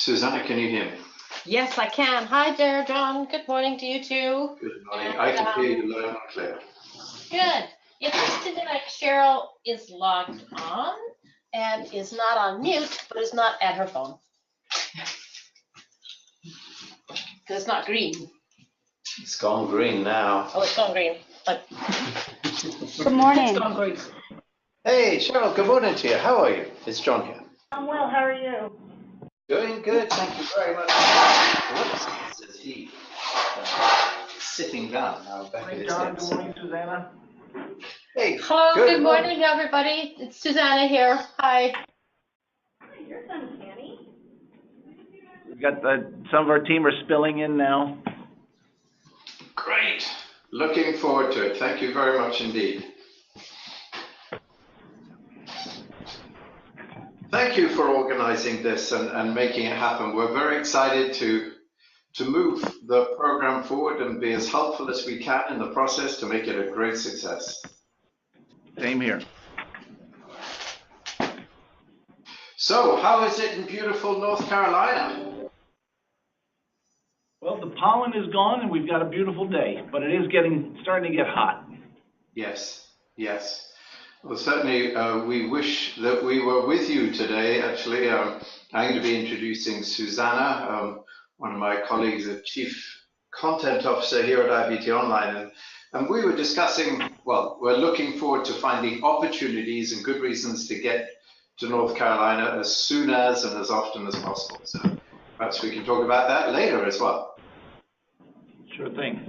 Susanna, can you hear me? Yes, I can. Hi there, John. Good morning to you too. Good morning. I can hear you loud and clear. Good. It looks to me like Cheryl is logged on and is not on mute, but is not at her phone. Because it's not green. It's gone green now. Oh, it's gone green. But Good morning. it's gone green. Hey, Cheryl, good morning to you. How are you? It's John here. I'm well. How are you? Doing good. Thank you very much. Whoops, says he. Sitting down now back at his John, desk. good morning, Susanna. Hey, Hello, good morning, everybody. It's Susanna here. Hi. Hi, your son's Annie. We've got some of our team are spilling in now. Great. Looking forward to it. Thank you very much indeed. Thank you for organizing this and making it happen. We're very excited to move the program forward and be as helpful as we can in the process to make it a great success. Same here. So, how is it in beautiful North Carolina? Well, the pollen is gone and we've got a beautiful day, but it is starting to get hot. Yes, yes. Well, certainly we wish that we were with you today. Actually, I'm going to be introducing Susanna, one of my colleagues, a Chief Content Officer here at IBT Online. And we were discussing, well, we're looking forward to finding opportunities and good reasons to get to North Carolina as soon as and as often as possible. So perhaps we can talk about that later as well. Sure thing.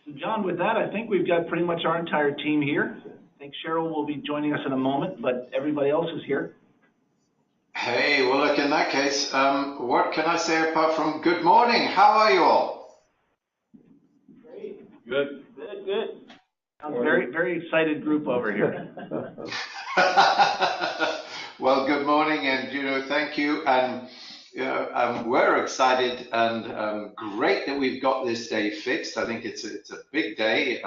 So John, with that, I think we've got pretty much our entire team here. I think Cheryl will be joining us in a moment, but everybody else is here. Hey, well, look, in that case, what can I say apart from good morning? How are you all? Great. Good. Good, good. Very, very excited group over here. Well, good morning, and thank you, and we're excited and great that we've got this day fixed. I think it's a big day,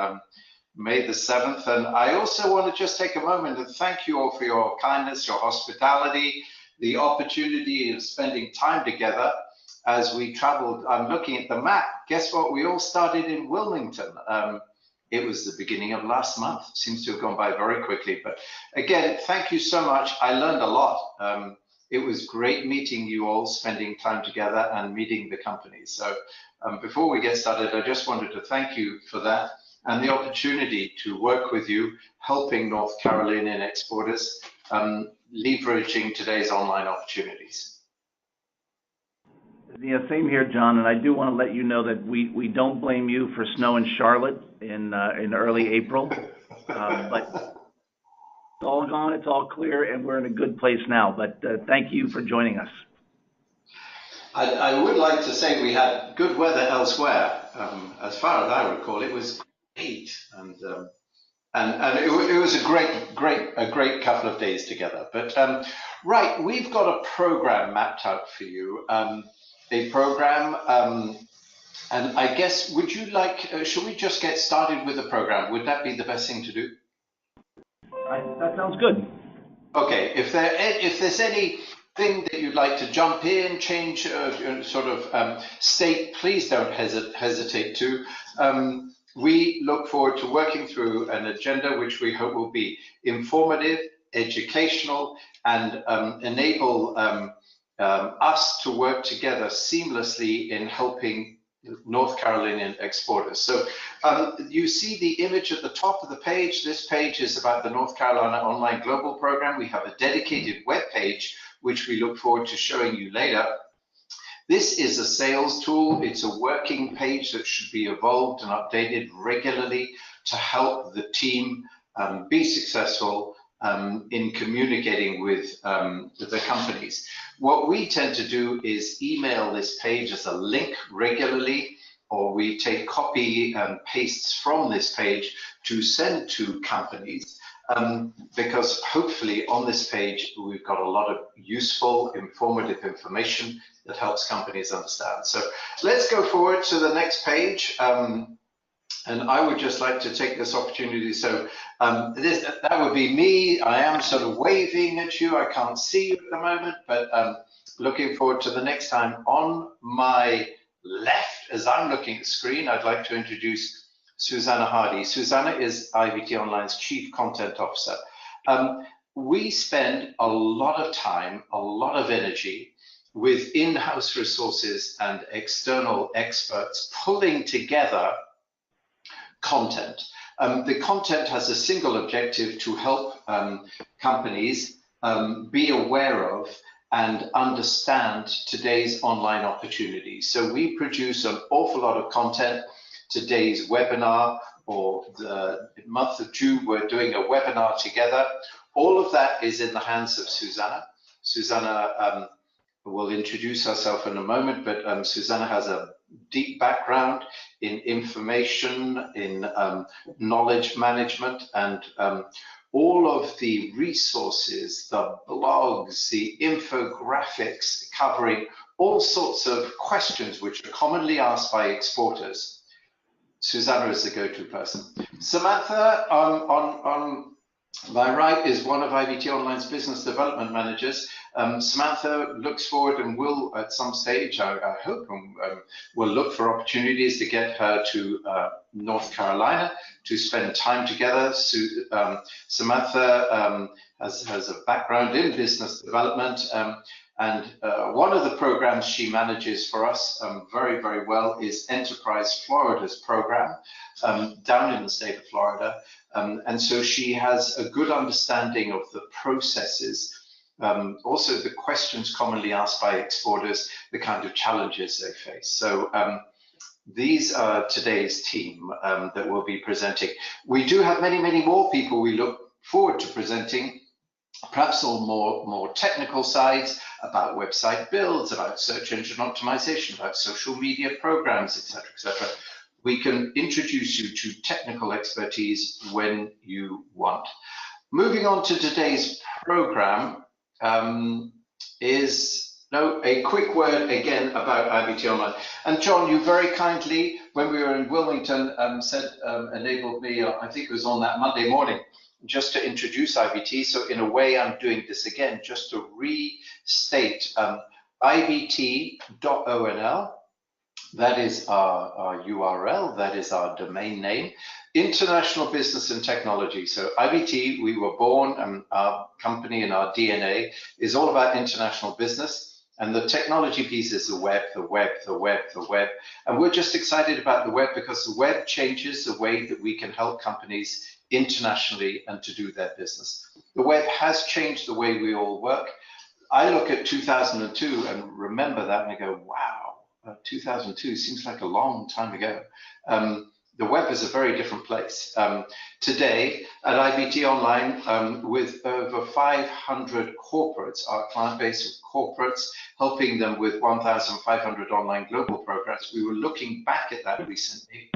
May the 7th, and I also want to just take a moment to thank you all for your kindness, your hospitality, the opportunity of spending time together as we traveled. I'm looking at the map. Guess what? We all started in Wilmington. It was the beginning of last month. Seems to have gone by very quickly. But again, thank you so much. I learned a lot. It was great meeting you all, spending time together and meeting the companies. So before we get started, I just wanted to thank you for that and the opportunity to work with you, helping North Carolinian exporters, leveraging today's online opportunities. Yeah, same here, John, and I do want to let you know that we don't blame you for snow in Charlotte in early April, but it's all gone, it's all clear, and we're in a good place now, but thank you for joining us. I would like to say we had good weather elsewhere. As far as I recall, it was great, and it was a great couple of days together. But right, we've got a program mapped out for you. A program, and I guess, would you like, should we just get started with the program? Would that be the best thing to do? That sounds good. Okay, if there's anything that you'd like to jump in, change, state, please don't hesitate to. We look forward to working through an agenda which we hope will be informative, educational, and enable us to work together seamlessly in helping North Carolinian exporters. So you see the image at the top of the page. This page is about the North Carolina Online Global Program. We have a dedicated web page, which we look forward to showing you later. This is a sales tool. It's a working page that should be evolved and updated regularly to help the team be successful in communicating with the companies. What we tend to do is email this page as a link regularly, or we take copy and pastes from this page to send to companies. because hopefully on this page, we've got a lot of useful, informative information that helps companies understand. So let's go forward to the next page. And I would just like to take this opportunity. So that would be me. I am sort of waving at you. I can't see you at the moment, but looking forward to the next time. On my left, as I'm looking at the screen, I'd like to introduce Susanna Hardy. Susanna is IVT Online's Chief Content Officer. We spend a lot of time, a lot of energy with in-house resources and external experts pulling together content. The content has a single objective to help companies be aware of and understand today's online opportunities. So we produce an awful lot of content. Today's webinar, or the month of June, we're doing a webinar together. All of that is in the hands of Susanna. Susanna will introduce herself in a moment, but Susanna has a deep background in information, in knowledge management, and all of the resources, the blogs, the infographics covering all sorts of questions which are commonly asked by exporters. Susanna is the go-to person. Samantha, on my right, is one of IVT Online's business development managers. Samantha looks forward and will, at some stage, I hope, will look for opportunities to get her to North Carolina to spend time together. Samantha has a background in business development, and one of the programs she manages for us very, very well is Enterprise Florida's program down in the state of Florida. And so she has a good understanding of the processes, also the questions commonly asked by exporters, the kind of challenges they face. So these are today's team that will be presenting. We do have many, many more people we look forward to presenting, perhaps on more technical sides about website builds, about search engine optimization, about social media programs, etc., etc. We can introduce you to technical expertise when you want. Moving on to today's program is a quick word again about IVT Online. And John, you very kindly, when we were in Wilmington, enabled me, I think it was on that Monday morning, just to introduce IVT. So in a way, I'm doing this again, just to restate IVT.onl. That is our URL, that is our domain name. International Business and Technology. So IVT, we were born, and our company and our DNA is all about international business. And the technology piece is the web, the web, the web, the web. And we're just excited about the web because the web changes the way that we can help companies internationally and to do their business. The web has changed the way we all work. I look at 2002 and remember that and I go, wow, 2002 seems like a long time ago. The web is a very different place. Today at IVT Online, with over 500 corporates, our client base of corporates, helping them with 1,500 online global programs, we were looking back at that recently.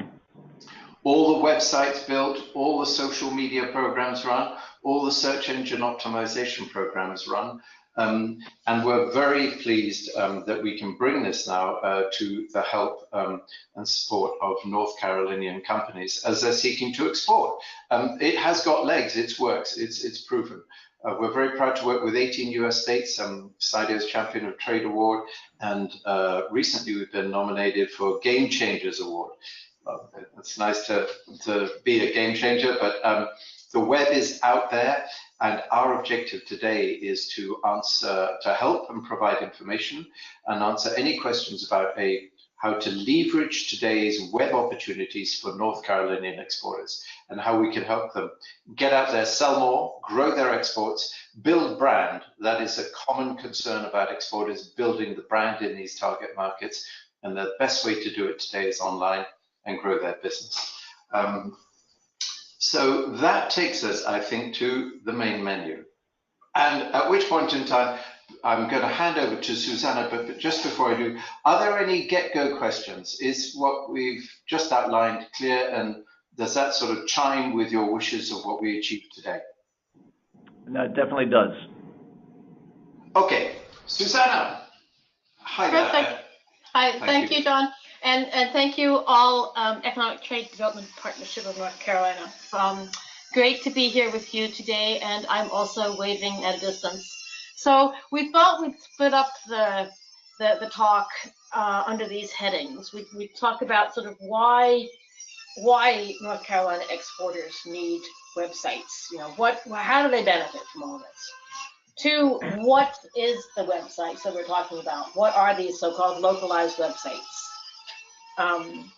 All the websites built, all the social media programs run, all the search engine optimization programs run. And we're very pleased that we can bring this now to the help and support of North Carolinian companies as they're seeking to export. It has got legs, it works, it's proven. We're very proud to work with 18 US states, CIDO's Champion of Trade Award, and recently we've been nominated for Game Changers Award. It's nice to be a game changer, but the web is out there, and our objective today is to help and provide information and answer any questions about how to leverage today's web opportunities for North Carolinian exporters and how we can help them get out there, sell more, grow their exports, build brand. That is a common concern about exporters, building the brand in these target markets, and the best way to do it today is online and grow their business. So that takes us, I think, to the main menu. And at which point in time, I'm going to hand over to Susanna, but just before I do, are there any get-go questions? Is what we've just outlined clear, and does that sort of chime with your wishes of what we achieved today? No, it definitely does. Okay, Susanna. Hi there. Perfect. Hi, thank you, John. And thank you all, Economic Trade Development Partnership of North Carolina. Great to be here with you today, and I'm also waving at a distance. So we thought we'd split up the talk under these headings. We talk about sort of why North Carolina exporters need websites. You know, how do they benefit from all this? Two, what is the website that we're talking about? What are these so-called localized websites? I'm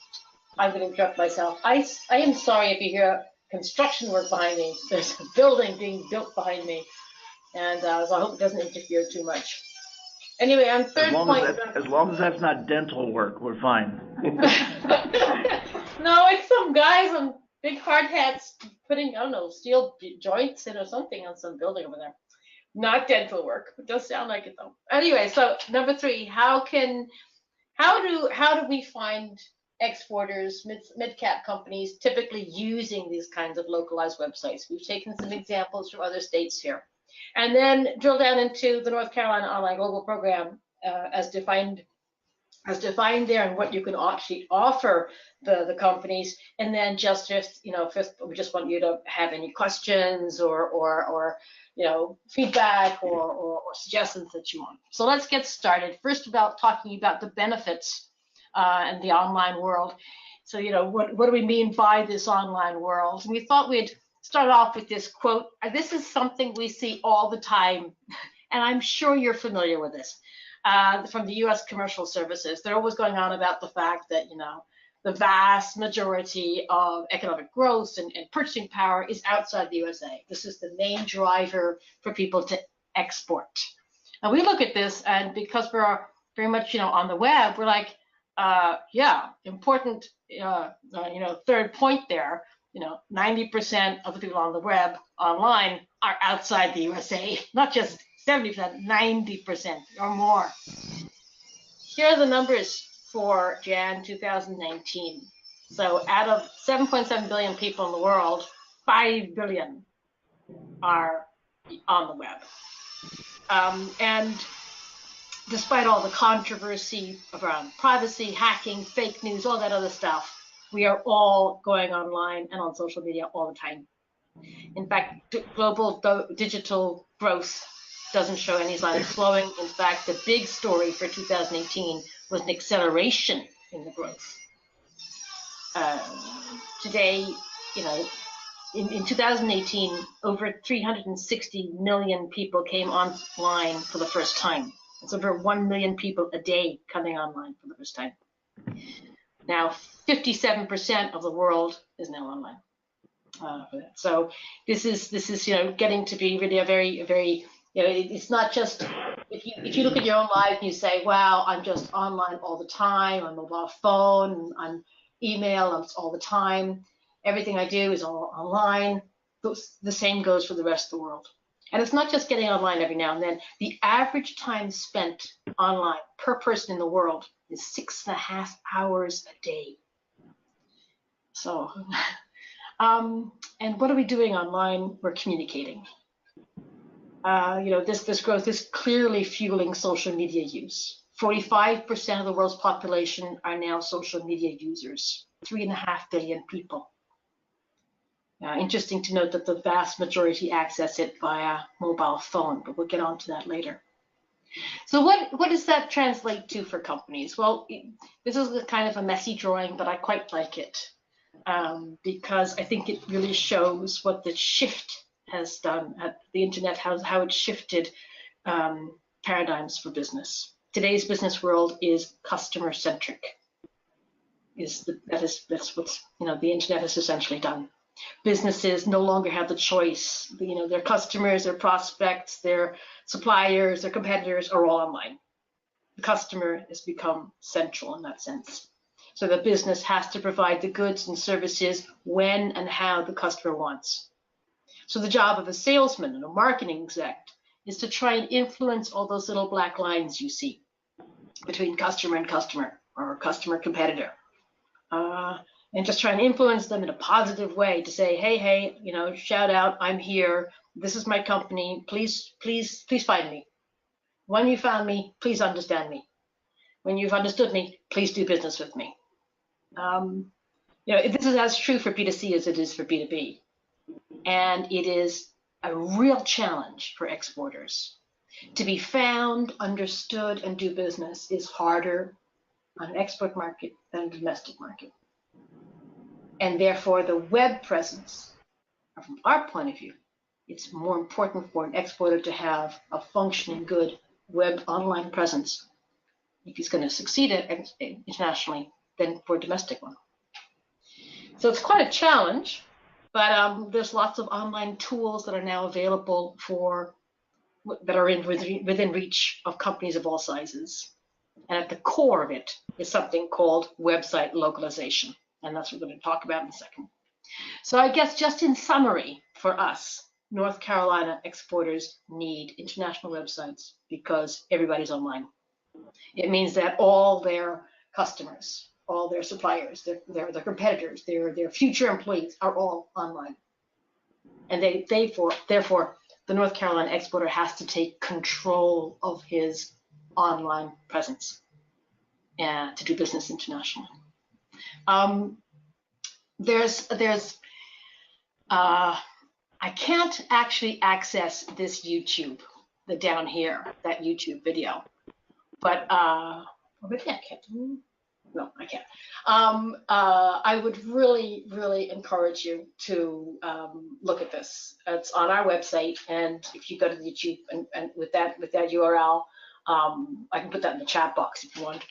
going to interrupt myself. I am sorry if you hear construction work behind me. There's a building being built behind me, and so I hope it doesn't interfere too much. Anyway, on third point. As long as that's not dental work, we're fine. No, it's some guys on big hard hats putting, I don't know, steel joints in or something on some building over there. Not dental work. It does sound like it though. Anyway, so number three, how do we find exporters, mid-cap companies typically using these kinds of localized websites? We've taken some examples from other states here. And then drill down into the North Carolina Online Global Program as defined there, and what you can actually offer the companies. And then fifth, we just want you to have any questions or feedback or suggestions that you want. So let's get started. First, about talking about the benefits in the online world. So, what do we mean by this online world? We thought we'd start off with this quote. This is something we see all the time, and I'm sure you're familiar with this, from the U.S. commercial services. They're always going on about the fact that, the vast majority of economic growth and purchasing power is outside the USA. This is the main driver for people to export. And we look at this, and because we're very much, on the web, we're like, yeah, important, third point there. 90% of the people on the web online are outside the USA, not just 70%, 90% or more. Here are the numbers for Jan 2019. So out of 7.7 billion people in the world, 5 billion are on the web. And despite all the controversy around privacy, hacking, fake news, all that other stuff, we are all going online and on social media all the time. In fact, global digital growth doesn't show any sign of slowing. In fact, the big story for 2018 was an acceleration in the growth. Today, in 2018, over 360 million people came online for the first time. It's over 1 million people a day coming online for the first time. Now, 57% of the world is now online. So this is getting to be really a very, very, it's not just, if you look at your own life and you say, wow, I'm just online all the time, on mobile phone, on email, all the time, everything I do is all online. The same goes for the rest of the world. And it's not just getting online every now and then. The average time spent online per person in the world is 6.5 hours a day. So, and what are we doing online? We're communicating. This growth is clearly fueling social media use. 45% of the world's population are now social media users, 3.5 billion people. Interesting to note that the vast majority access it via mobile phone, but we'll get on to that later. So what does that translate to for companies? Well, this is a kind of a messy drawing, but I quite like it because I think it really shows what the shift has done at the internet, how it shifted paradigms for business. Today's business world is customer centric. That's what the internet has essentially done. Businesses no longer have the choice. Their customers, their prospects, their suppliers, their competitors are all online. The customer has become central in that sense. So the business has to provide the goods and services when and how the customer wants. So the job of a salesman and a marketing exec is to try and influence all those little black lines you see between customer and customer, or customer competitor. and just trying to influence them in a positive way to say, hey, you know, shout out, I'm here. This is my company. Please find me. When you found me, please understand me. When you've understood me, please do business with me. You know, this is as true for B2C as it is for B2B. And it is a real challenge for exporters. To be found, understood, and do business is harder on an export market than a domestic market. And therefore, the web presence, from our point of view, it's more important for an exporter to have a functioning, good web online presence if he's going to succeed internationally than for a domestic one. So it's quite a challenge, but there's lots of online tools that are now available that are within reach of companies of all sizes. And at the core of it is something called website localization. And that's what we're going to talk about in a second. So I guess just in summary for us, North Carolina exporters need international websites because everybody's online. It means that all their customers, all their suppliers, their competitors, their future employees are all online. And therefore, the North Carolina exporter has to take control of his online presence to do business internationally. I can't actually access this YouTube, down here, that YouTube video, but maybe I can. No, I can't. I would really, really encourage you to look at this. It's on our website, and if you go to YouTube and with that URL, I can put that in the chat box if you want,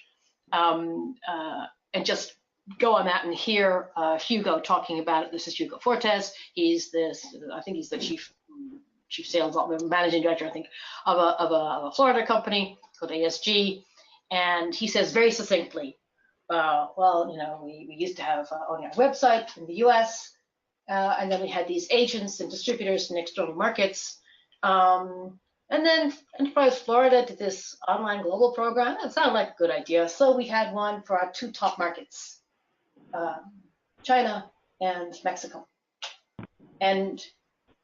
and just go on that and hear Hugo talking about it. This is Hugo Fortes. I think he's the chief sales managing director, I think, of a Florida company called ASG, and he says very succinctly, well, you know, we used to have only our website in the U.S., and then we had these agents and distributors in external markets, and then Enterprise Florida did this online global program. It sounded like a good idea, so we had one for our two top markets, China and Mexico. And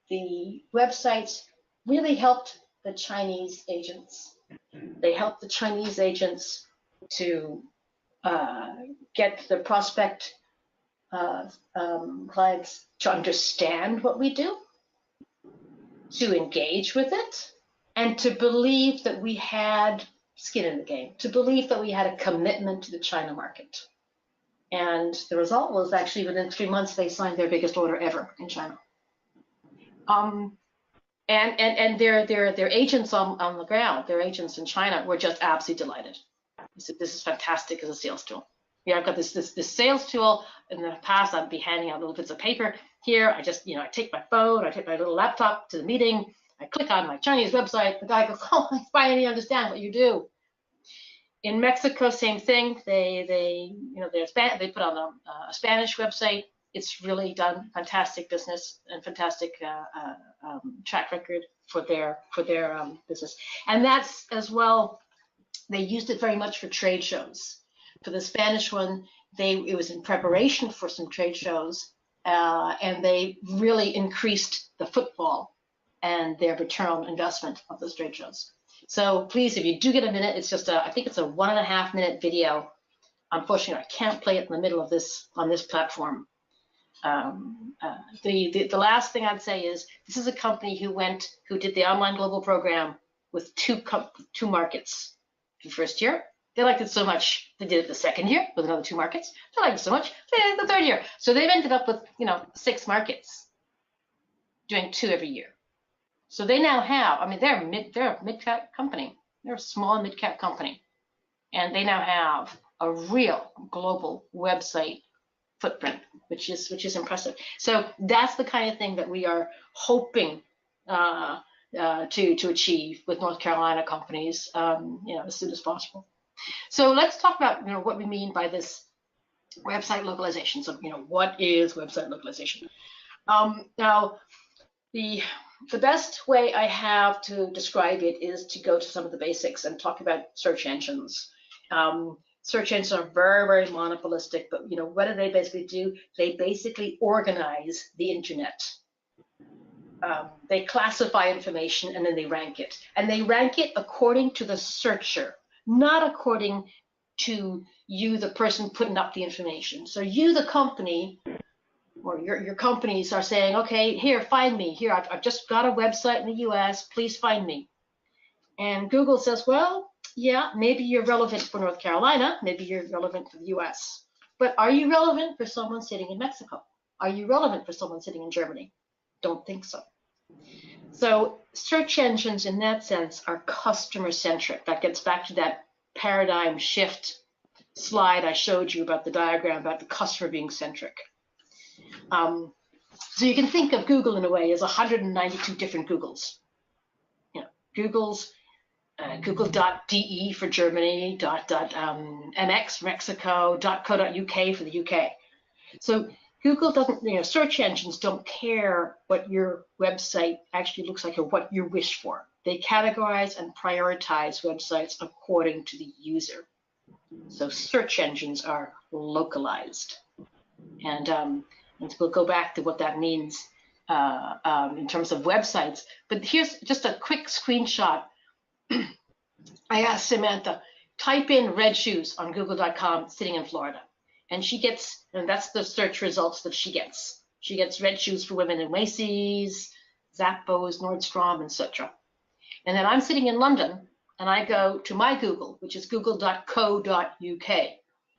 the websites really helped the Chinese agents. They helped the Chinese agents to get the prospect clients to understand what we do, to engage with it, and to believe that we had skin in the game, to believe that we had a commitment to the China market. And the result was actually within 3 months, they signed their biggest order ever in China. And their agents on the ground, their agents in China were just absolutely delighted. They said, this is fantastic as a sales tool. Yeah, I've got this sales tool. In the past, I'd be handing out little bits of paper. Here, I just, I take my phone, I take my little laptop to the meeting, I click on my Chinese website, the guy goes, oh, I finally understand what you do. In Mexico, same thing. They put on a Spanish website. It's really done fantastic business and fantastic track record for their business. And that's as well. They used it very much for trade shows. For the Spanish one, it was in preparation for some trade shows, and they really increased the footfall and their return on investment of those trade shows. So please, if you do get a minute, it's just I think it's a 1.5 minute video. Unfortunately, I can't play it in the middle of this on this platform. The last thing I'd say is this is a company who did the online global program with two markets. The first year, they liked it so much, they did it the second year with another 2 markets. They liked it so much, they did it the third year. So they've ended up with 6 markets, doing 2 every year. So they now have, they're a mid-cap company. They're a small mid-cap company. And they now have a real global website footprint, which is impressive. So that's the kind of thing that we are hoping to achieve with North Carolina companies, as soon as possible. So let's talk about, what we mean by this website localization. So, what is website localization? Now, the best way I have to describe it is to go to some of the basics and talk about search engines. search engines are very, very monopolistic, but what do they basically do? They basically organize the internet. They classify information and then they rank it. And they rank it according to the searcher, not according to you, the person putting up the information. So you, the company, or your companies are saying, okay, here, find me. Here, I've just got a website in the US, please find me. And Google says, well, yeah, maybe you're relevant for North Carolina, maybe you're relevant for the US. But are you relevant for someone sitting in Mexico? Are you relevant for someone sitting in Germany? Don't think so. So search engines in that sense are customer centric. That gets back to that paradigm shift slide I showed you about the diagram about the customer being centric. So you can think of Google in a way as 192 different Googles. Google's Google.de for Germany, .mx for Mexico, .co.uk for the UK. So Google doesn't, search engines don't care what your website actually looks like or what you wish for. They categorize and prioritize websites according to the user. So search engines are localized. And we'll go back to what that means in terms of websites. But here's just a quick screenshot. I asked Samantha, type in red shoes on google.com sitting in Florida. And she gets, and that's the search results that she gets. She gets red shoes for women in Macy's, Zappos, Nordstrom, etc. And then I'm sitting in London and I go to my Google, which is google.co.uk.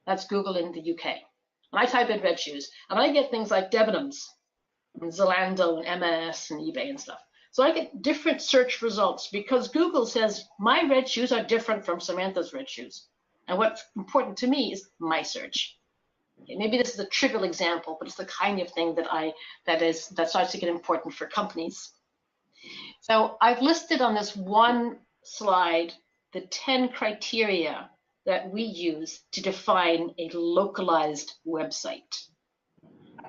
That's Google in the UK. And I type in red shoes and I get things like Debenhams and Zalando and M&S and eBay and stuff. So I get different search results because Google says my red shoes are different from Samantha's red shoes. And what's important to me is my search. Okay, maybe this is a trivial example, but it's the kind of thing that starts to get important for companies. So I've listed on this one slide the 10 criteria that we use to define a localized website.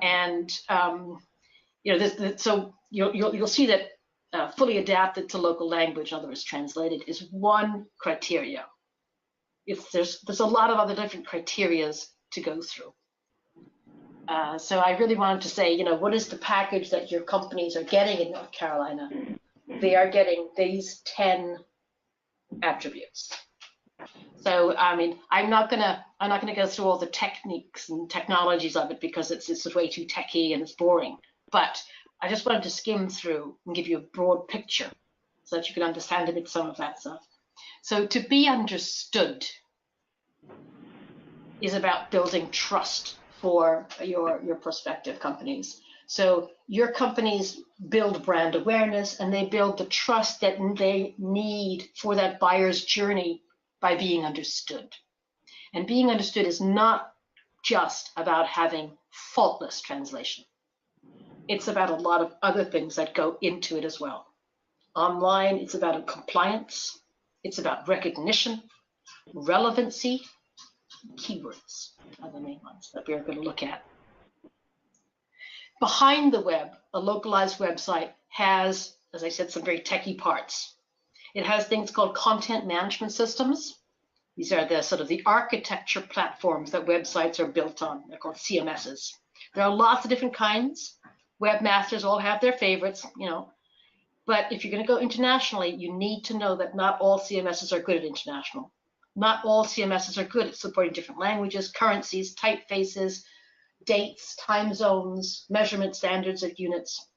And so you'll see that fully adapted to local language, in other words, translated, is one criteria. There's a lot of other different criterias to go through. So I really wanted to say, what is the package that your companies are getting in North Carolina? They are getting these 10 attributes. So I mean, I'm not gonna go through all the techniques and technologies of it because it's way too techy and it's boring. But I just wanted to skim through and give you a broad picture so that you can understand a bit some of that stuff. So to be understood is about building trust for your prospective companies. So your companies build brand awareness and they build the trust that they need for that buyer's journey by being understood. And being understood is not just about having faultless translation. It's about a lot of other things that go into it as well. Online, it's about compliance, it's about recognition, relevancy, keywords are the main ones that we're going to look at. Behind the web, a localized website has, as I said, some very techy parts. It has things called content management systems. These are the sort of the architecture platforms that websites are built on. They're called CMSs. There are lots of different kinds. Webmasters all have their favorites, But if you're going to go internationally, you need to know that not all CMSs are good at international. Not all CMSs are good at supporting different languages, currencies, typefaces, dates, time zones, measurement standards of units,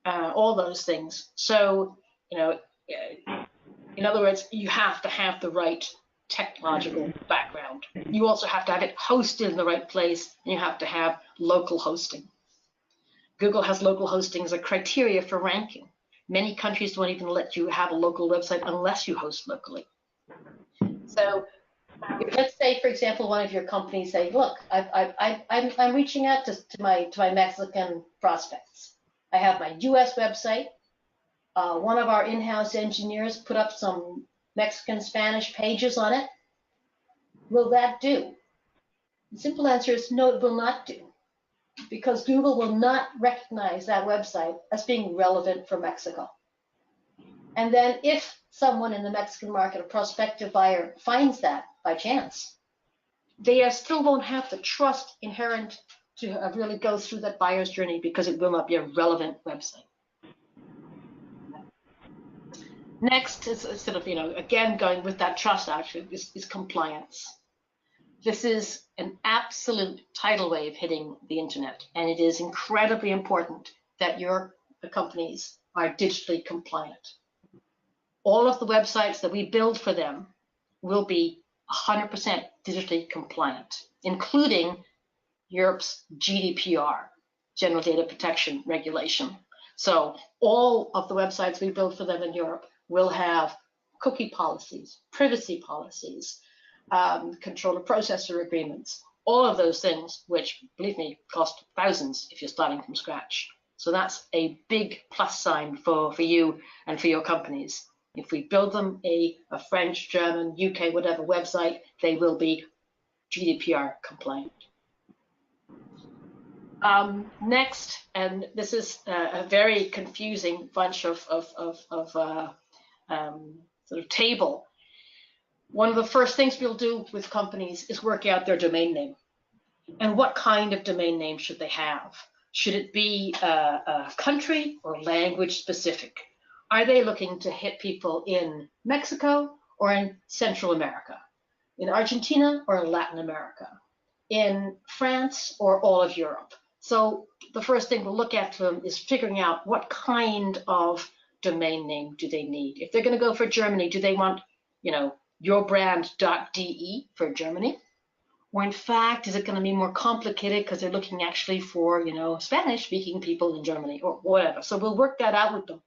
all those things. So, in other words, you have to have the right technological background. You also have to have it hosted in the right place, and you have to have local hosting. Google has local hosting as a criteria for ranking. Many countries don't even let you have a local website unless you host locally. So let's say, for example, one of your companies say, look, I'm reaching out to my Mexican prospects. I have my US website. One of our in-house engineers put up some Mexican Spanish pages on it. Will that do? The simple answer is no, it will not do, because Google will not recognize that website as being relevant for Mexico. And then if someone in the Mexican market, a prospective buyer, finds that by chance, they still won't have the trust inherent to really go through that buyer's journey because it will not be a relevant website. Next is sort of, again, going with that trust action is compliance. This is an absolute tidal wave hitting the internet, and it is incredibly important that your companies are digitally compliant. All of the websites that we build for them will be 100% digitally compliant, including Europe's GDPR, General Data Protection Regulation. So all of the websites we build for them in Europe will have cookie policies, privacy policies, controller processor agreements, all of those things, which, believe me, cost thousands if you're starting from scratch. So that's a big plus sign for you and for your companies. If we build them a French, German, UK, whatever website, they will be GDPR compliant. Next, and this is a very confusing bunch of sort of table. One of the first things we'll do with companies is work out their domain name. And what kind of domain name should they have? Should it be country or language specific? Are they looking to hit people in Mexico or in Central America? In Argentina or in Latin America? In France or all of Europe? So the first thing we'll look at for them is figuring out what kind of domain name do they need. If they're going to go for Germany, do they want, yourbrand.de for Germany? Or in fact, is it going to be more complicated because they're looking actually for, Spanish-speaking people in Germany or whatever. So we'll work that out with them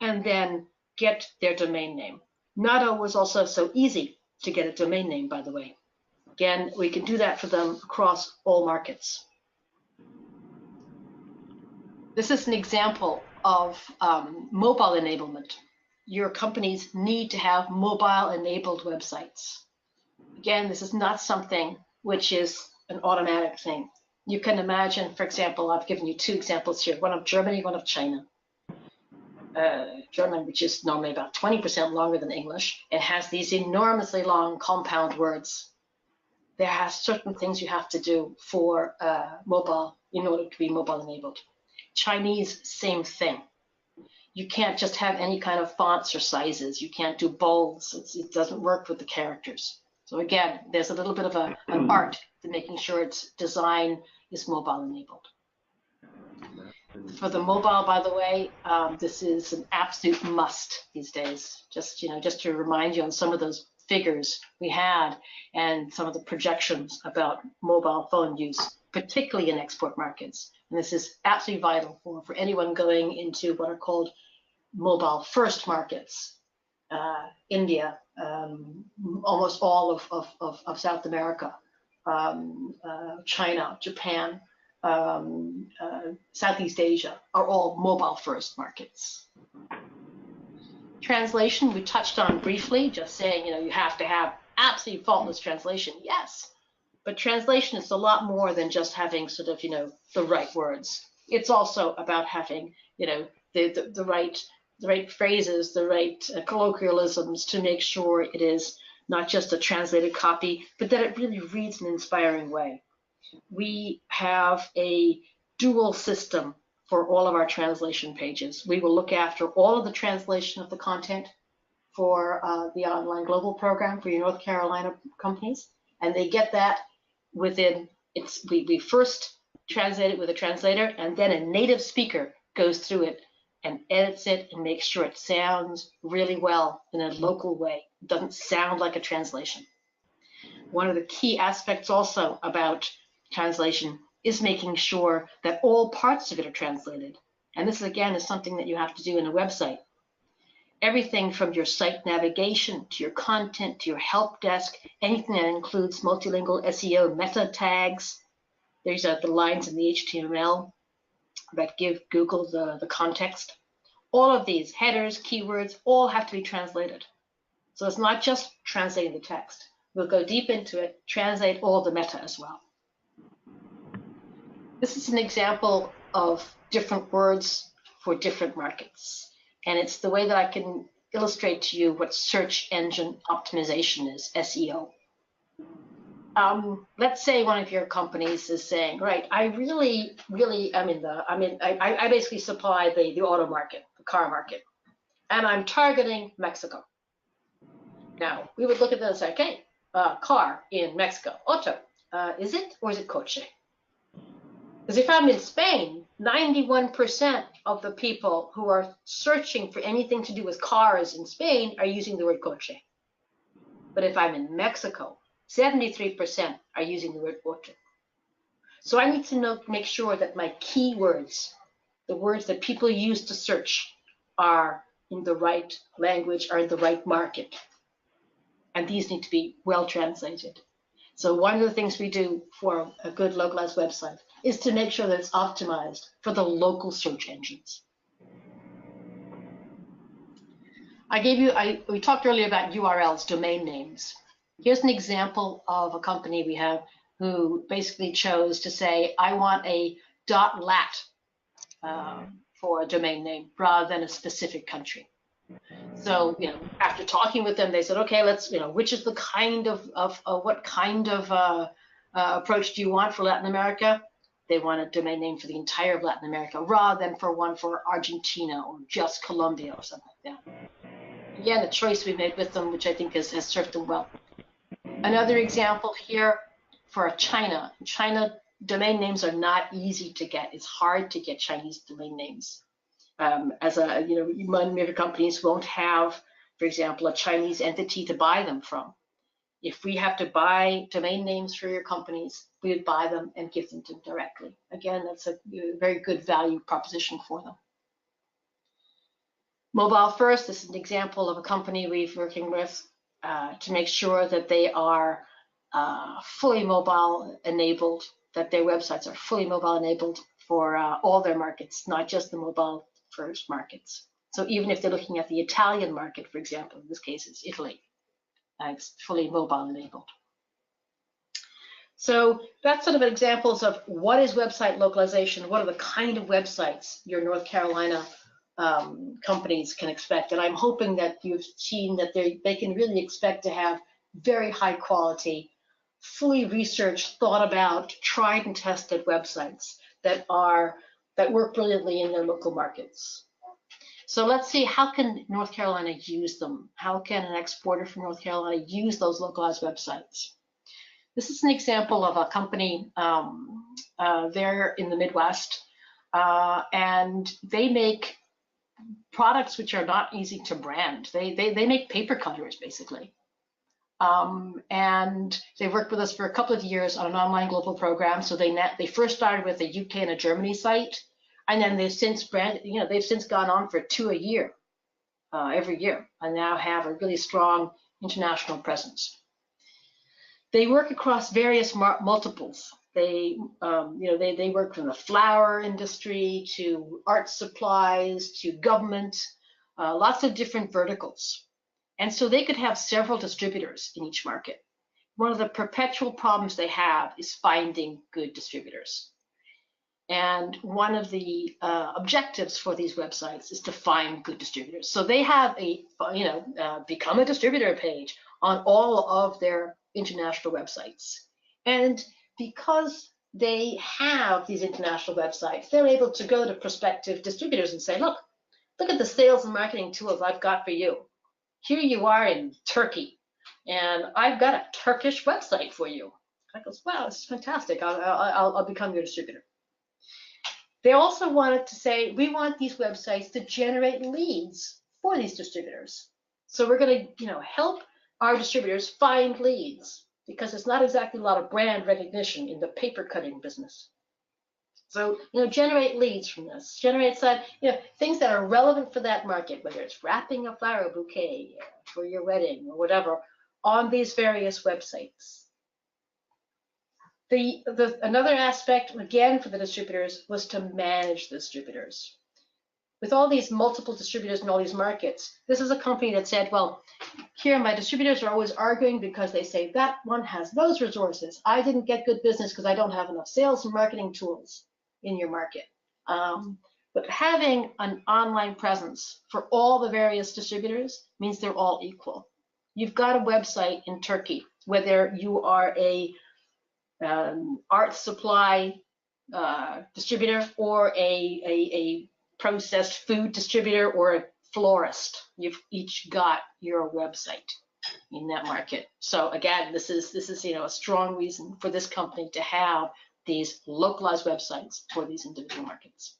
and then get their domain name. Not always also so easy to get a domain name, by the way. Again, we can do that for them across all markets. This is an example of mobile enablement. Your companies need to have mobile-enabled websites. Again, this is not something which is an automatic thing. You can imagine, for example, I've given you two examples here, one of Germany, one of China. German, which is normally about 20% longer than English, it has these enormously long compound words. There are certain things you have to do for mobile in order to be mobile enabled. Chinese, same thing. You can't just have any kind of fonts or sizes. You can't do bolds. It doesn't work with the characters. So again, there's a little bit of an art to making sure its design is mobile enabled. For the mobile, by the way, this is an absolute must these days. Just to remind you on some of those figures we had and some of the projections about mobile phone use, particularly in export markets. And this is absolutely vital for anyone going into what are called mobile first markets. India, almost all of South America, China, Japan, Southeast Asia are all mobile first markets. Translation, we touched on briefly, just saying, you have to have absolutely faultless translation. Yes, but translation is a lot more than just having sort of, the right words. It's also about having, the right phrases, the right colloquialisms to make sure it is not just a translated copy, but that it really reads in an inspiring way. We have a dual system for all of our translation pages. We will look after all of the translation of the content for the Online Global program for your North Carolina companies, and they get that within, we first translate it with a translator, and then a native speaker goes through it and edits it and makes sure it sounds really well in a local way. It doesn't sound like a translation. One of the key aspects also about translation is making sure that all parts of it are translated. And this, again, is something that you have to do in a website. Everything from your site navigation to your content to your help desk, anything that includes multilingual SEO meta tags. These are the lines in the HTML that give Google the context. All of these headers, keywords, all have to be translated. So it's not just translating the text. We'll go deep into it, translate all the meta as well. This is an example of different words for different markets. And it's the way that I can illustrate to you what search engine optimization is, SEO. let's say one of your companies is saying, right, I really, I basically supply the auto market, the car market, and I'm targeting Mexico. Now, we would look at this and say, okay, car in Mexico, auto, is it or is it coche? Because if I'm in Spain, 91% of the people who are searching for anything to do with cars in Spain are using the word coche. But if I'm in Mexico, 73% are using the word auto. So I need to make sure that my keywords, the words that people use to search, are in the right language, are in the right market. And these need to be well translated. So one of the things we do for a good localized website is to make sure that it's optimized for the local search engines. We talked earlier about URLs, domain names. Here's an example of a company we have who basically chose to say, I want a .lat for a domain name rather than a specific country. So, after talking with them, they said, okay, let's, which is the kind of what kind of approach do you want for Latin America? They want a domain name for the entire of Latin America rather than for one for Argentina or just Colombia or something like that. Again, a choice we made with them, which I think has served them well. Another example here for China. China domain names are not easy to get. It's hard to get Chinese domain names. Many of your companies won't have, for example, a Chinese entity to buy them from. If we have to buy domain names for your companies, we would buy them and give them to them directly. Again, that's a very good value proposition for them. Mobile first, this is an example of a company we've working with to make sure that they are fully mobile enabled, that their websites are fully mobile enabled for all their markets, not just the mobile first markets. So even if they're looking at the Italian market, for example, in this case it's Italy, it's fully mobile enabled. So that's sort of examples of what is website localization, what are the kind of websites your North Carolina companies can expect. And I'm hoping that you've seen that they can really expect to have very high quality, fully researched, thought about, tried and tested websites that work brilliantly in their local markets. So let's see, how can North Carolina use them? How can an exporter from North Carolina use those localized websites? This is an example of a company there in the Midwest, and they make products which are not easy to brand. They make paper cutters, basically. And they worked with us for a couple of years on an online global program. So they first started with a UK and a Germany site, and then they've since gone on for 2 a year, every year, and now have a really strong international presence. They work across various multiples. They work from the flower industry to art supplies to government, lots of different verticals. And so they could have several distributors in each market. One of the perpetual problems they have is finding good distributors. And one of the objectives for these websites is to find good distributors. So they have a, become a distributor page on all of their international websites. And because they have these international websites, they're able to go to prospective distributors and say, look at the sales and marketing tools I've got for you. Here you are in Turkey, and I've got a Turkish website for you. I goes, wow, this is fantastic. I'll become your distributor. They also wanted to say, we want these websites to generate leads for these distributors. So we're going to, help our distributors find leads, because there's not exactly a lot of brand recognition in the paper cutting business. So, generate leads from this. Generate things that are relevant for that market, whether it's wrapping a flower bouquet for your wedding or whatever, on these various websites. Another aspect, again, for the distributors was to manage the distributors. With all these multiple distributors in all these markets, this is a company that said, well, here my distributors are always arguing because they say that one has those resources. I didn't get good business because I don't have enough sales and marketing tools in your market. But having an online presence for all the various distributors means they're all equal. You've got a website in Turkey, whether you are a art supply distributor, or a processed food distributor, or a florist. You've each got your website in that market. So again, this is a strong reason for this company to have these localized websites for these individual markets.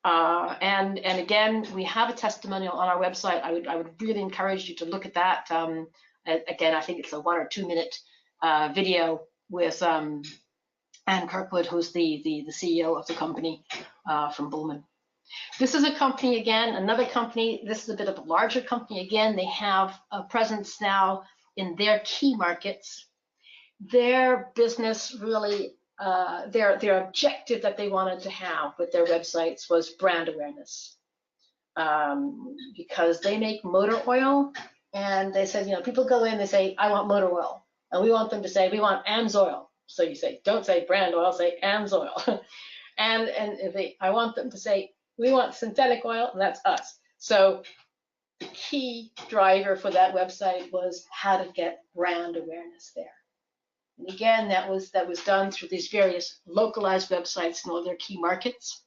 And again, we have a testimonial on our website. I would really encourage you to look at that. Again, I think it's a 1 or 2 minute video with Ann Kirkwood, who's the CEO of the company from Bullman. This is a company, again, another company. This is a bit of a larger company. Again, they have a presence now in their key markets. Their business really, their objective that they wanted to have with their websites was brand awareness. Because they make motor oil, and they said, people go in, they say, I want motor oil. And we want them to say, we want AMSOIL. So you say, don't say brand oil, say AMSOIL. and I want them to say, we want synthetic oil, and that's us. So the key driver for that website was how to get brand awareness there. And again, that was done through these various localized websites in all their key markets.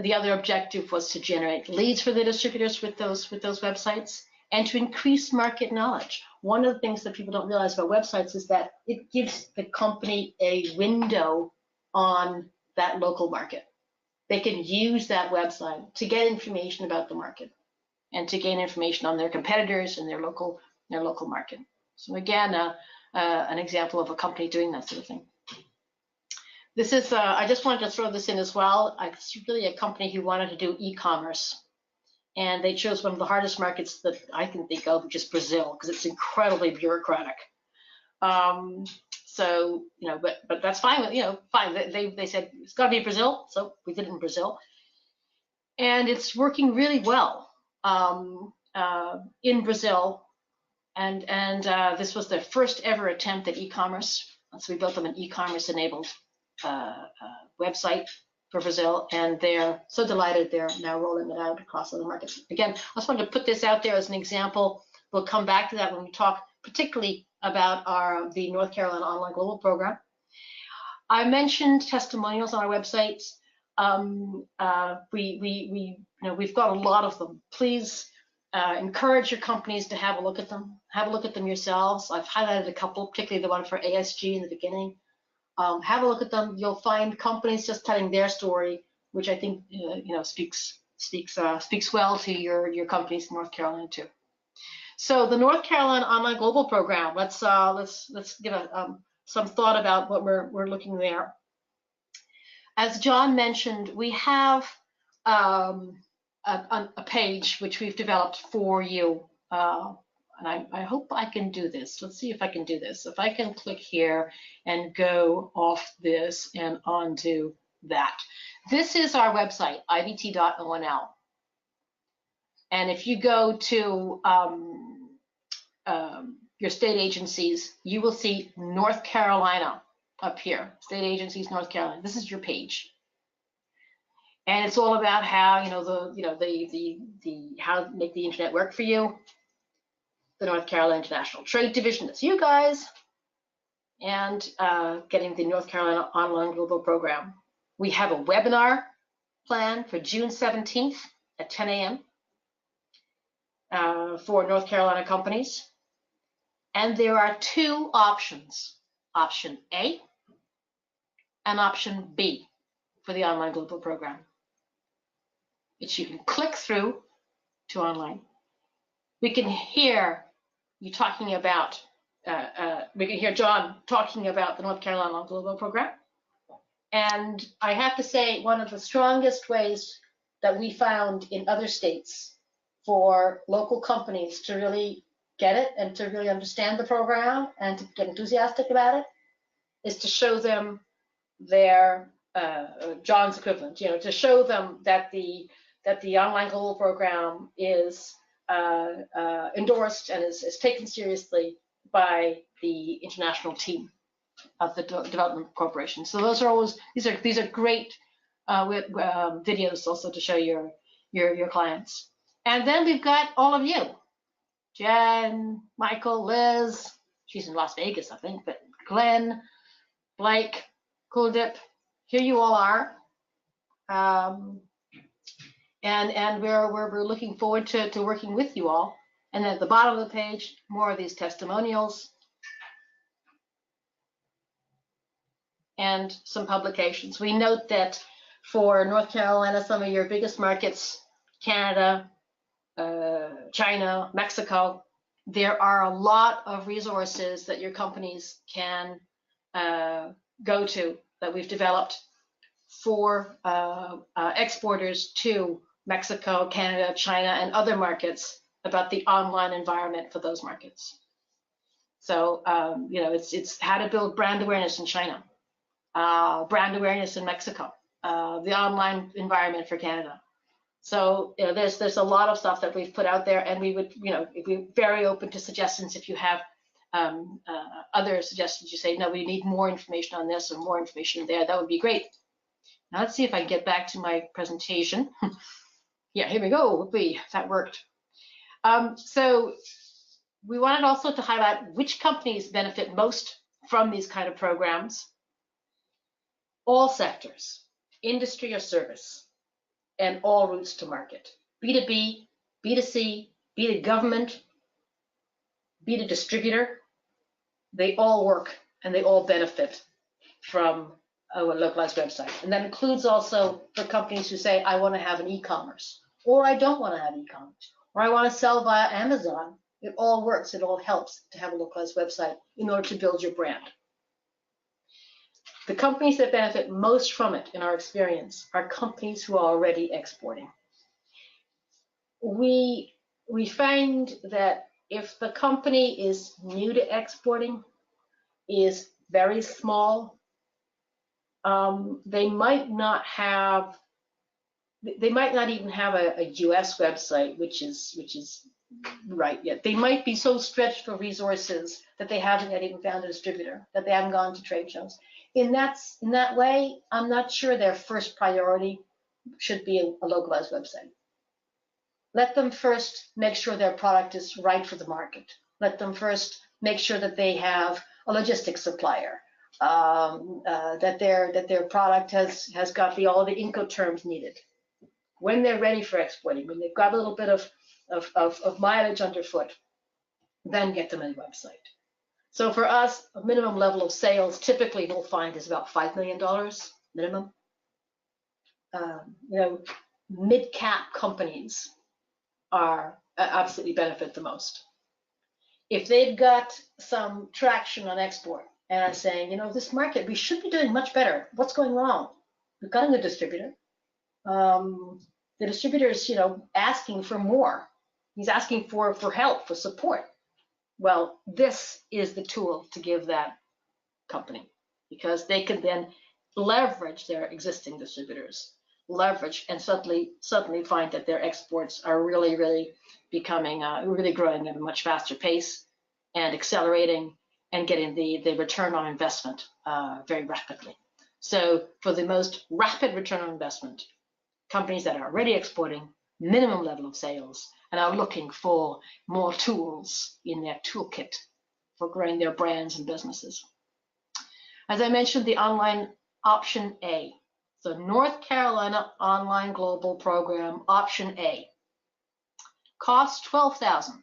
The other objective was to generate leads for the distributors with those websites, and to increase market knowledge. One of the things that people don't realize about websites is that it gives the company a window on that local market. They can use that website to get information about the market and to gain information on their competitors and their local market. So again, an example of a company doing that sort of thing. This is, I just wanted to throw this in as well. It's really a company who wanted to do e-commerce. And they chose one of the hardest markets that I can think of, which is Brazil, because it's incredibly bureaucratic. So, but that's fine. Fine. They said it's got to be Brazil, so we did it in Brazil, and it's working really well in Brazil. And this was their first ever attempt at e-commerce. So we built them an e-commerce enabled website for Brazil, and they're so delighted they're now rolling it out across other markets. Again, I just wanted to put this out there as an example. We'll come back to that when we talk particularly about the North Carolina Online Global Program. I mentioned testimonials on our websites. We've got a lot of them. Please encourage your companies to have a look at them. Have a look at them yourselves. I've highlighted a couple, particularly the one for ASG in the beginning. Have a look at them. You'll find companies just telling their story, which I think speaks well to your companies in North Carolina too. So the North Carolina Online Global Program. Let's give some thought about what we're looking there. As John mentioned, we have a page which we've developed for you, and I hope I can do this. Let's see if I can do this. If I can click here and go off this and onto that. This is our website, ibt.onl. And if you go to your state agencies, you will see North Carolina up here. State agencies, North Carolina. This is your page, and it's all about how how to make the internet work for you. The North Carolina International Trade Division, that's you guys, and getting the North Carolina Online Global Program. We have a webinar planned for June 17th at 10 a.m. For North Carolina companies. And there are two options, option A and option B for the Online Global Program, which you can click through to online. We can hear you talking about, we can hear John talking about the North Carolina Online Global Program. And I have to say, one of the strongest ways that we found in other states for local companies to really get it and to really understand the program and to get enthusiastic about it is to show them their John's equivalent, to show them that the Online Global Program is endorsed and is taken seriously by the international team of the Development Corporation. So those are always, these are great videos also to show your clients. And then we've got all of you, Jen, Michael, Liz. She's in Las Vegas, I think, but Glenn, Blake, Kuldip, here you all are. And we're looking forward to working with you all. And at the bottom of the page, more of these testimonials and some publications. We note that for North Carolina, some of your biggest markets, Canada, China, Mexico, there are a lot of resources that your companies can go to that we've developed for exporters to Mexico, Canada, China, and other markets about the online environment for those markets. So, it's how to build brand awareness in China, brand awareness in Mexico, the online environment for Canada. So, there's a lot of stuff that we've put out there, and we would, we're very open to suggestions. If you have other suggestions, you say, no, we need more information on this or more information there, that would be great. Now let's see if I can get back to my presentation. Yeah, here we go. Whoopee, that worked. So we wanted also to highlight which companies benefit most from these kind of programs. All sectors, industry or service, and all routes to market. B2B, B2C, B2 government, B2 distributor, they all work and they all benefit from a localized website. And that includes also for companies who say, I want to have an e-commerce, or I don't want to have e-commerce, or I want to sell via Amazon. It all works. It all helps to have a localized website in order to build your brand. The companies that benefit most from it, in our experience, are companies who are already exporting. We find that if the company is new to exporting, is very small, they might not even have a US website, which is right yet. They might be so stretched for resources that they haven't yet even found a distributor, that they haven't gone to trade shows. In that way, I'm not sure their first priority should be a localized website. Let them first make sure their product is right for the market. Let them first make sure that they have a logistics supplier, that their product has got all the Incoterms needed. When they're ready for exporting, when they've got a little bit of mileage underfoot, then get them a website. So for us, a minimum level of sales typically we'll find is about $5 million minimum. Mid-cap companies are absolutely benefit the most. If they've got some traction on export and are saying, this market, we should be doing much better. What's going wrong? We've got a good distributor. The distributor is, asking for more. He's asking for help, for support. Well, this is the tool to give that company, because they can then leverage their existing distributors, leverage, and suddenly find that their exports are really, really becoming, really growing at a much faster pace and accelerating and getting the return on investment very rapidly. So for the most rapid return on investment, companies that are already exporting, minimum level of sales, and are looking for more tools in their toolkit for growing their brands and businesses. As I mentioned, the online option A. So North Carolina Online Global Program, option A. Cost $12,000.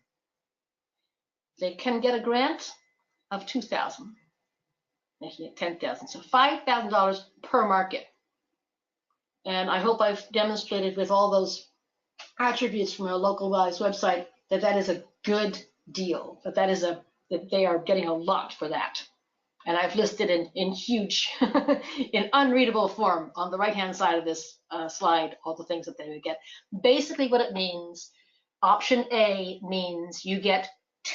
They can get a grant of $2,000, making it $10,000. So $5,000 per market. And I hope I've demonstrated with all those attributes from a localized website that is a good deal, that they are getting a lot for that. And I've listed in huge, in unreadable form on the right-hand side of this slide, all the things that they would get. Basically what it means, option A means you get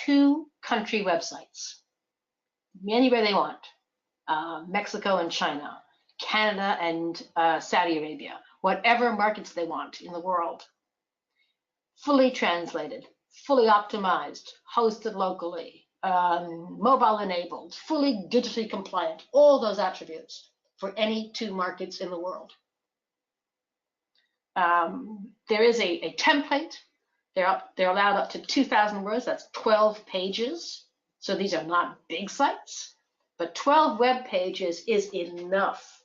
2 country websites, anywhere they want, Mexico and China, Canada and Saudi Arabia, whatever markets they want in the world, fully translated, fully optimized, hosted locally, mobile enabled, fully digitally compliant, all those attributes for any 2 markets in the world. There is a template. They're allowed up to 2,000 words. That's 12 pages. So these are not big sites, but 12 web pages is enough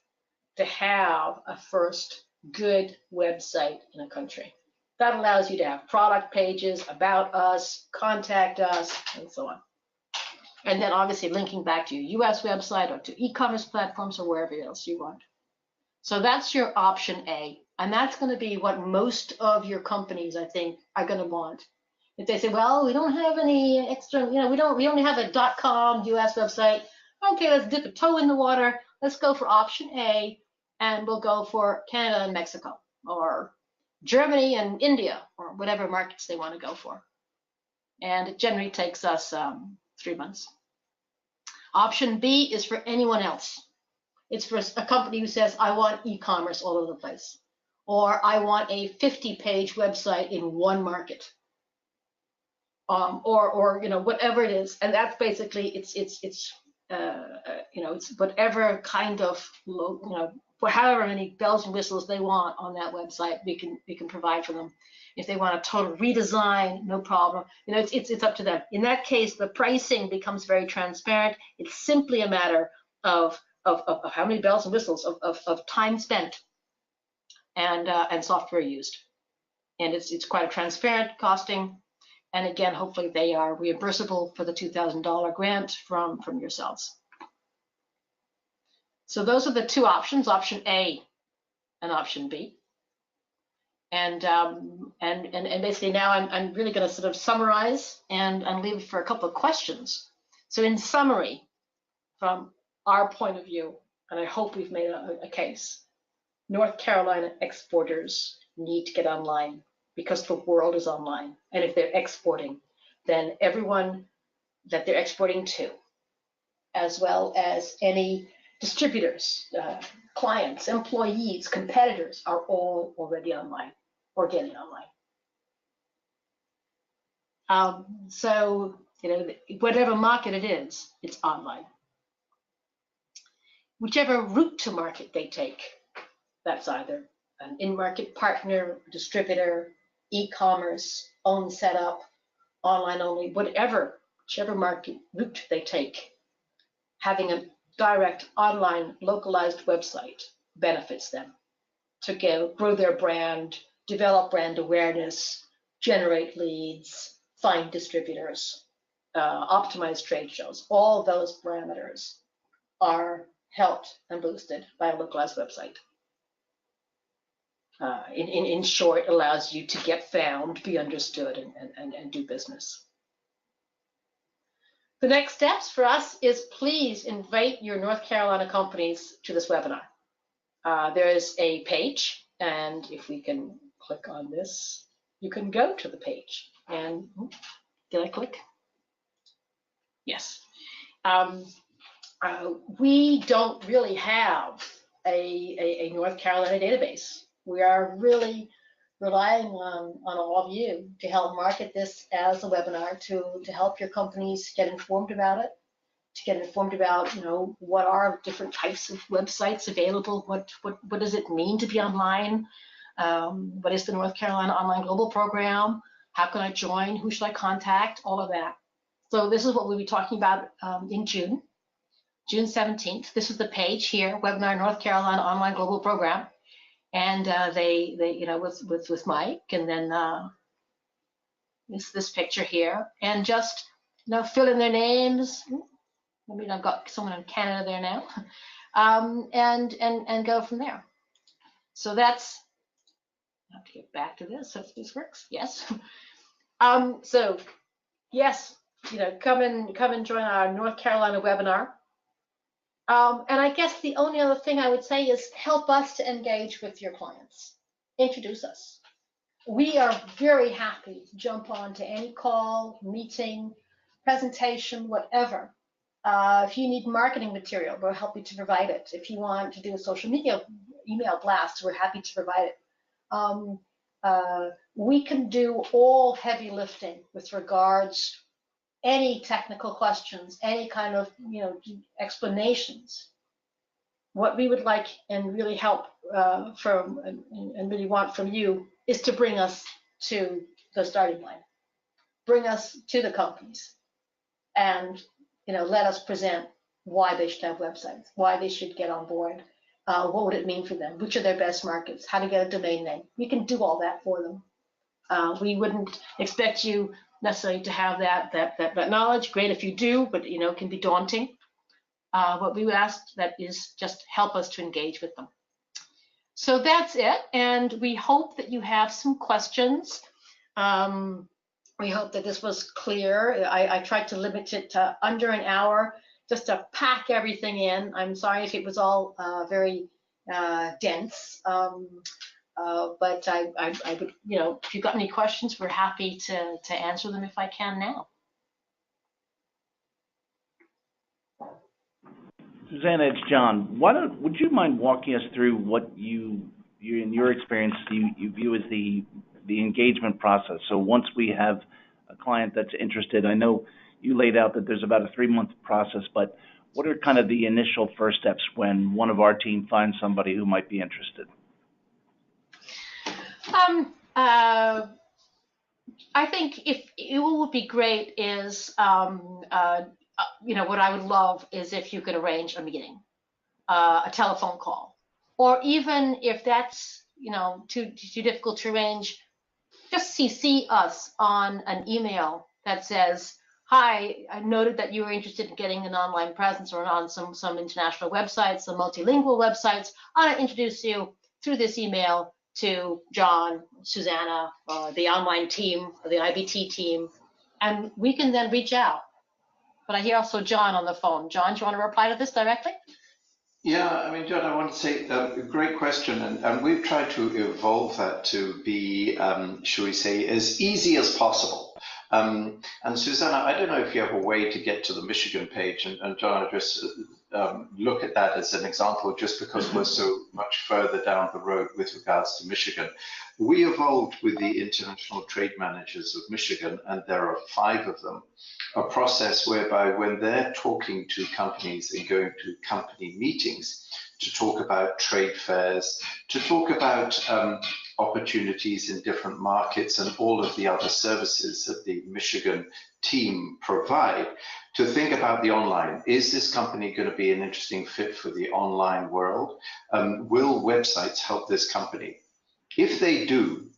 to have a first good website in a country. That allows you to have product pages, about us, contact us, and so on. And then obviously linking back to your US website or to e-commerce platforms or wherever else you want. So that's your option A. And that's going to be what most of your companies, I think, are going to want. If they say, well, we don't have any extra, we only have a .com US website. Okay, let's dip a toe in the water. Let's go for option A, and we'll go for Canada and Mexico, or Germany and India, or whatever markets they want to go for. And it generally takes us 3 months. Option B is for anyone else. It's for a company who says, I want e-commerce all over the place, or I want a 50-page website in one market, or whatever it is. And that's basically it's whatever kind of for however many bells and whistles they want on that website, we can provide for them. If they want a total redesign, no problem. It's up to them. In that case, the pricing becomes very transparent. It's simply a matter of how many bells and whistles of time spent and software used. And it's quite a transparent costing. And again, hopefully they are reimbursable for the $2,000 grant from yourselves. So those are the two options, option A and option B. And basically now I'm really going to sort of summarize and leave for a couple of questions. So in summary, from our point of view, and I hope we've made a case, North Carolina exporters need to get online because the world is online. And if they're exporting, then everyone that they're exporting to, as well as any distributors, clients, employees, competitors, are all already online or getting online. So, whatever market it is, it's online. Whichever route to market they take, that's either an in-market partner, distributor, e-commerce, own setup, online only, whichever market route they take, having a direct online localized website benefits them to grow their brand, develop brand awareness, generate leads, find distributors, optimize trade shows. All those parameters are helped and boosted by a localized website. In short, it allows you to get found, be understood, and do business. The next steps for us is please invite your North Carolina companies to this webinar. There is a page, and if we can click on this, you can go to the page. And did I click? Yes. We don't really have a North Carolina database. We are really relying on all of you to help market this as a webinar, to help your companies get informed about it, to get informed about what are different types of websites available, what does it mean to be online, what is the North Carolina Online Global Program, how can I join, who should I contact, all of that. So this is what we'll be talking about in June 17th. This is the page here, Webinar North Carolina Online Global Program. And they with Mike, and then this picture here, and just fill in their names. I mean, I've got someone in Canada there now, and go from there. So that's. I have to get back to this. If this works, yes. So yes, come and join our North Carolina webinar. And I guess the only other thing I would say is help us to engage with your clients. Introduce us. We are very happy to jump on to any call, meeting, presentation, whatever. If you need marketing material, we're happy to provide it. If you want to do a social media email blast, we're happy to provide it. We can do all heavy lifting with regards any technical questions, any kind of explanations. What we would like and really help from and really want from you is to bring us to the starting line, bring us to the companies, and let us present why they should have websites, why they should get on board, what would it mean for them, which are their best markets, how to get a domain name. We can do all that for them. We wouldn't expect you necessarily to have that knowledge. Great if you do, but it can be daunting. What we would ask that is just help us to engage with them. So that's it, and we hope that you have some questions. We hope that this was clear. I tried to limit it to under an hour just to pack everything in. I'm sorry if it was all very dense, but I would, if you've got any questions, we're happy to answer them if I can now. Susanna, it's John. Would you mind walking us through what you in your experience, you view as the engagement process? So once we have a client that's interested, I know you laid out that there's about a 3-month process, but what are kind of the initial first steps when one of our team finds somebody who might be interested? I think it would be great is, what I would love is if you could arrange a meeting, a telephone call, or even if that's, too difficult to arrange, just CC us on an email that says, hi, I noted that you were interested in getting an online presence or on some international websites, some multilingual websites. I want to introduce you through this email to John, Susanna, the online team, the IBT team, and we can then reach out. But I hear also John on the phone. John, do you want to reply to this directly? Yeah, I mean, John, I want to say a great question, and we've tried to evolve that to be, shall we say, as easy as possible. And Susanna, I don't know if you have a way to get to the Michigan page, and John, I just look at that as an example, just because we're so much further down the road with regards to Michigan. We evolved with the International Trade Managers of Michigan, and there are 5 of them, a process whereby when they're talking to companies and going to company meetings to talk about trade fairs, to talk about opportunities in different markets and all of the other services that the Michigan team provide, to think about the online. Is this company going to be an interesting fit for the online world? Will websites help this company? If they do,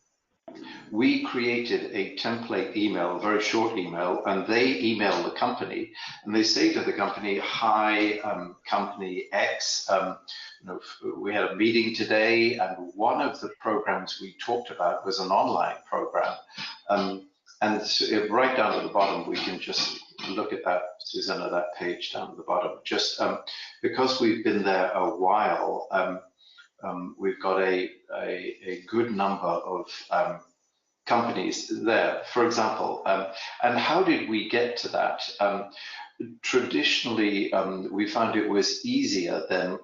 we created a template email, a very short email, and they email the company, and they say to the company, hi, company X, we had a meeting today, and one of the programs we talked about was an online program. And right down at the bottom, we can just look at that, Susanna, that page down at the bottom. Just because we've been there a while, we've got a good number of companies there, for example. And how did we get to that? Traditionally, we found it was easier than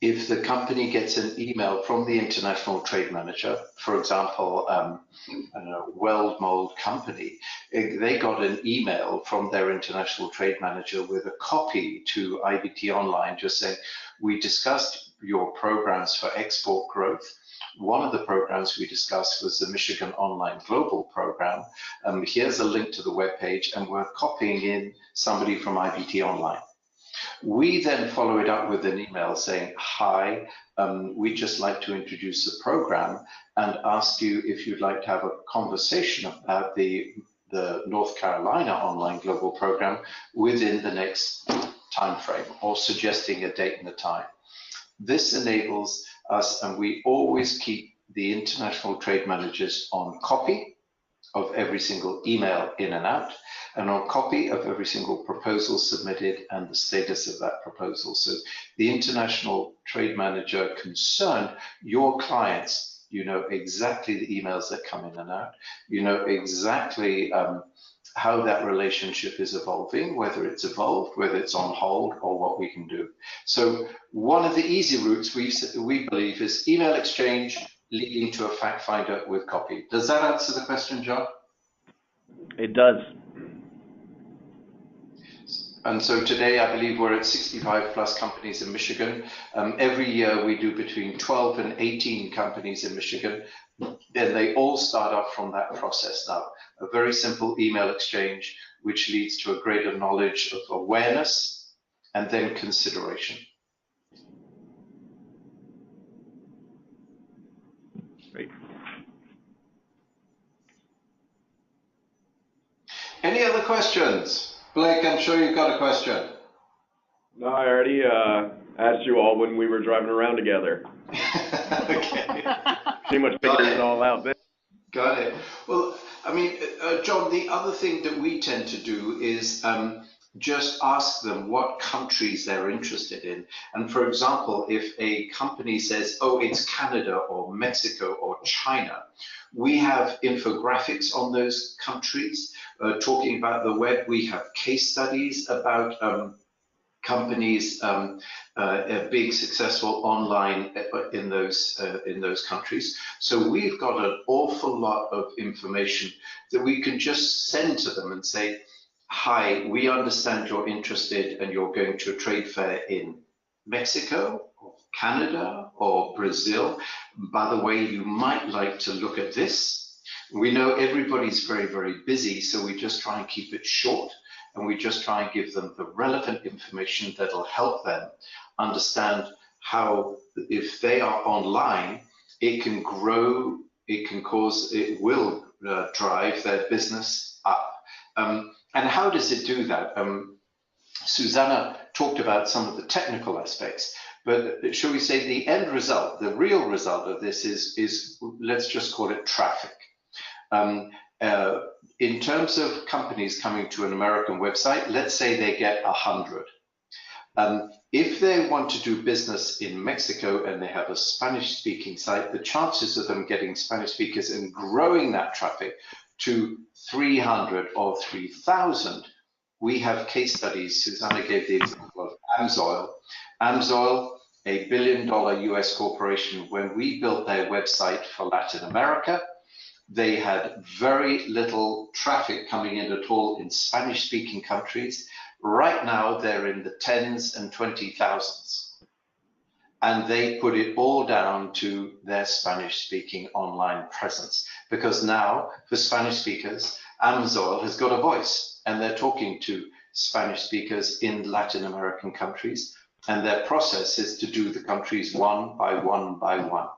if the company gets an email from the international trade manager, for example, I don't know, Weld Mold Company, they got an email from their international trade manager with a copy to IBT Online just saying, we discussed your programs for export growth. One of the programs we discussed was the Michigan Online Global Program. Here's a link to the webpage, and we're copying in somebody from IBT Online. We then follow it up with an email saying, hi, we'd just like to introduce the program and ask you if you'd like to have a conversation about the North Carolina Online Global Program within the next time frame, or suggesting a date and a time. This enables us, and we always keep the international trade managers on copy of every single email in and out, and on copy of every single proposal submitted and the status of that proposal. So the international trade manager concerned, your clients, you know exactly the emails that come in and out, you know exactly how that relationship is evolving, whether it's evolved, whether it's on hold, or what we can do. So one of the easy routes we believe is email exchange leading to a fact finder with copy. Does that answer the question, John? It does. And so today, I believe we're at 65 plus companies in Michigan. Every year we do between 12 and 18 companies in Michigan. Then they all start off from that process now. A very simple email exchange, which leads to a greater knowledge of awareness and then consideration. Great. Any other questions? Blake, I'm sure you've got a question. No, I already asked you all when we were driving around together. Okay. Pretty much figured it all out then. Got it. Well, I mean, John, the other thing that we tend to do is just ask them what countries they're interested in. And for example, if a company says, oh, it's Canada or Mexico or China, we have infographics on those countries talking about the web. We have case studies about companies being successful online in those countries. So we've got an awful lot of information that we can just send to them and say, hi, we understand you're interested and you're going to a trade fair in Mexico or Canada or Brazil. By the way, you might like to look at this. We know everybody's very, very busy, so we just try and keep it short. And we just try and give them the relevant information that'll help them understand how, if they are online, it can grow, it will drive their business up. And how does it do that? Susanna talked about some of the technical aspects, but shall we say the end result, the real result of this is let's just call it traffic. In terms of companies coming to an American website, let's say they get 100. If they want to do business in Mexico and they have a Spanish-speaking site, the chances of them getting Spanish speakers and growing that traffic to 300 or 3,000, we have case studies. Susanna gave the example of Amsoil. Amsoil, a $1 billion US corporation, when we built their website for Latin America, they had very little traffic coming in at all in Spanish-speaking countries. Right now, they're in the tens and 20,000s. And they put it all down to their Spanish-speaking online presence. Because now, for Spanish speakers, Amsoil has got a voice, and they're talking to Spanish speakers in Latin American countries. And their process is to do the countries one by one by one.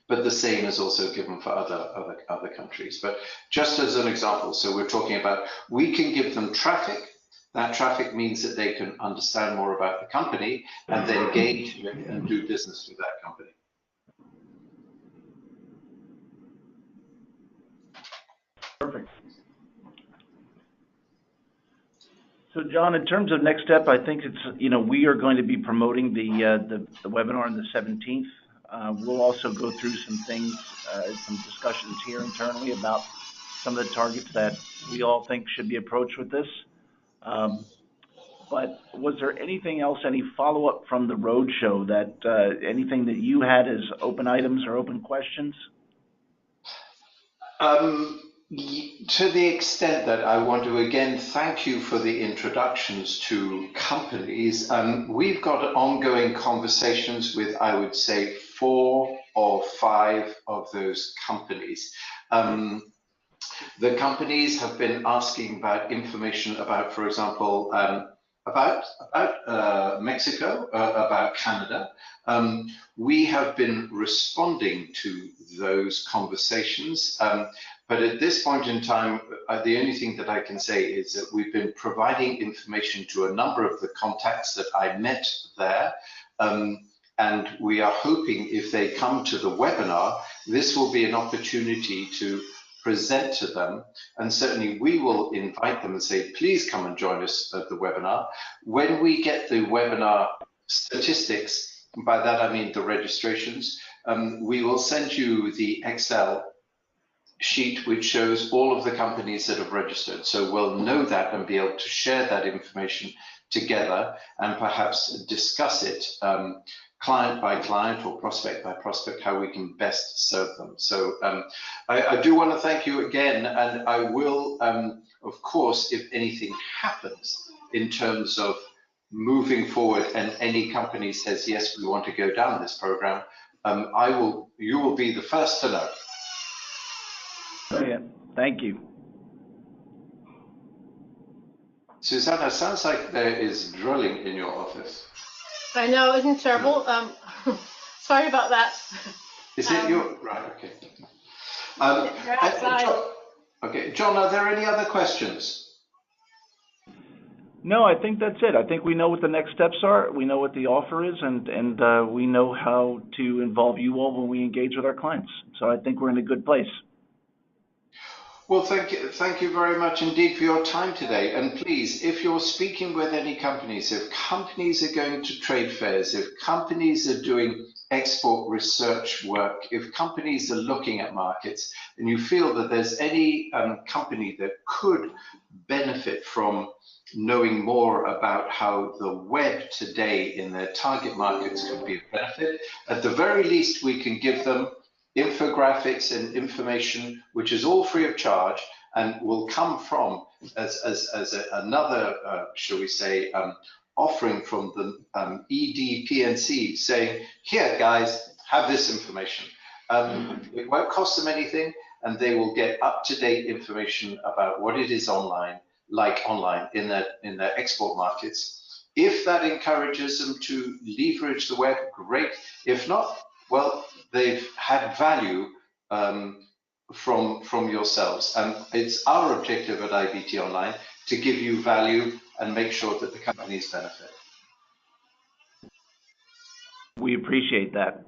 But the same is also given for other countries. But just as an example, so we're talking about, we can give them traffic. That traffic means that they can understand more about the company and then engage and do business with that company. Perfect. So John, in terms of next step, I think it's, we are going to be promoting the webinar on the 17th. We'll also go through some things, some discussions here internally about some of the targets that we all think should be approached with this. But was there anything else, any follow-up from the roadshow, that anything that you had as open items or open questions? To the extent that I want to again thank you for the introductions to companies. We've got ongoing conversations with, I would say, 4 or 5 of those companies. The companies have been asking about information about, for example, about Mexico, about Canada. We have been responding to those conversations, but at this point in time, the only thing that I can say is that we've been providing information to a number of the contacts that I met there, and we are hoping if they come to the webinar, this will be an opportunity to present to them, and certainly we will invite them and say, please come and join us at the webinar. When we get the webinar statistics, by that I mean the registrations, we will send you the Excel sheet which shows all of the companies that have registered. So we'll know that and be able to share that information together and perhaps discuss it client by client or prospect by prospect, how we can best serve them. So I do want to thank you again, and I will, of course, if anything happens in terms of moving forward and any company says, yes, we want to go down this program, you will be the first to know. Brilliant. Thank you. Susanna, sounds like there is drilling in your office. I know, isn't it terrible? Sorry about that. Is it your, right, okay. You're outside. Okay, John, are there any other questions? No, I think that's it. I think we know what the next steps are. We know what the offer is, and we know how to involve you all when we engage with our clients. So I think we're in a good place. Well, thank you very much indeed for your time today. And please, if you're speaking with any companies, if companies are going to trade fairs, if companies are doing export research work, if companies are looking at markets, and you feel that there's any company that could benefit from knowing more about how the web today in their target markets could be of benefit, at the very least, we can give them infographics and information, which is all free of charge and will come from another, shall we say, offering from the EDPNC saying, here, guys, have this information. It won't cost them anything, and they will get up-to-date information about what it is online in their export markets. If that encourages them to leverage the web, great. If not, well, they've had value from yourselves. And it's our objective at IBT Online to give you value and make sure that the companies benefit. We appreciate that.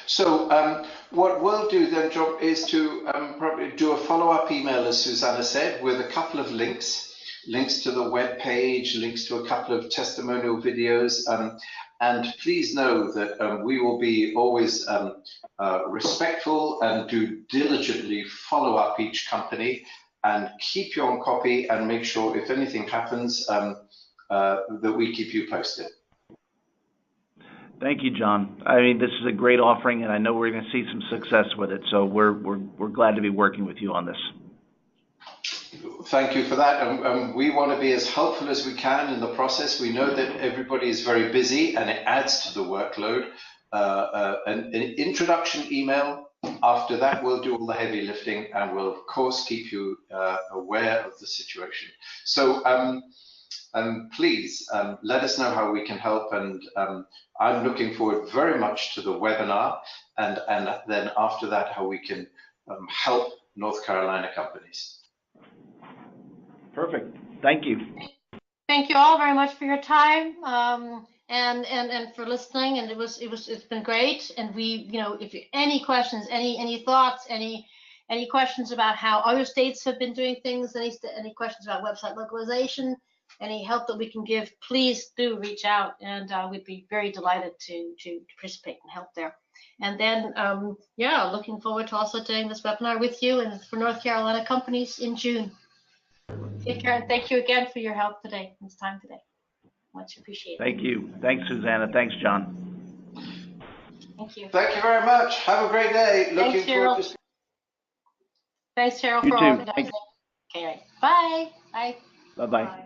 So what we'll do then, John, is to probably do a follow-up email, as Susanna said, with a couple of links to the web page, links to a couple of testimonial videos. And please know that we will be always respectful and do diligently follow up each company and keep you on copy and make sure if anything happens that we keep you posted. Thank you, John. I mean, this is a great offering, and I know we're going to see some success with it. So we're glad to be working with you on this. Thank you for that. We want to be as helpful as we can in the process. We know that everybody is very busy, and it adds to the workload. An introduction email. After that, we'll do all the heavy lifting, and we'll of course keep you aware of the situation. So. Please let us know how we can help, and I'm looking forward very much to the webinar, and then after that how we can help North Carolina companies. Perfect. Thank you. Thank you all very much for your time and for listening. And it's been great. And if you any questions, any thoughts, any questions about how other states have been doing things, any questions about website localization, any help that we can give, please do reach out, and we'd be very delighted to participate and help there. And then, looking forward to also doing this webinar with you and for North Carolina companies in June. Take care, and thank you again for your help today, this time today. Much appreciated. Thank you. Thanks, Susanna. Thanks, John. Thank you. Thank you very much. Have a great day. Thanks, Cheryl. Thanks, Cheryl, You for too. organizing. Okay, bye. Bye. Bye-bye.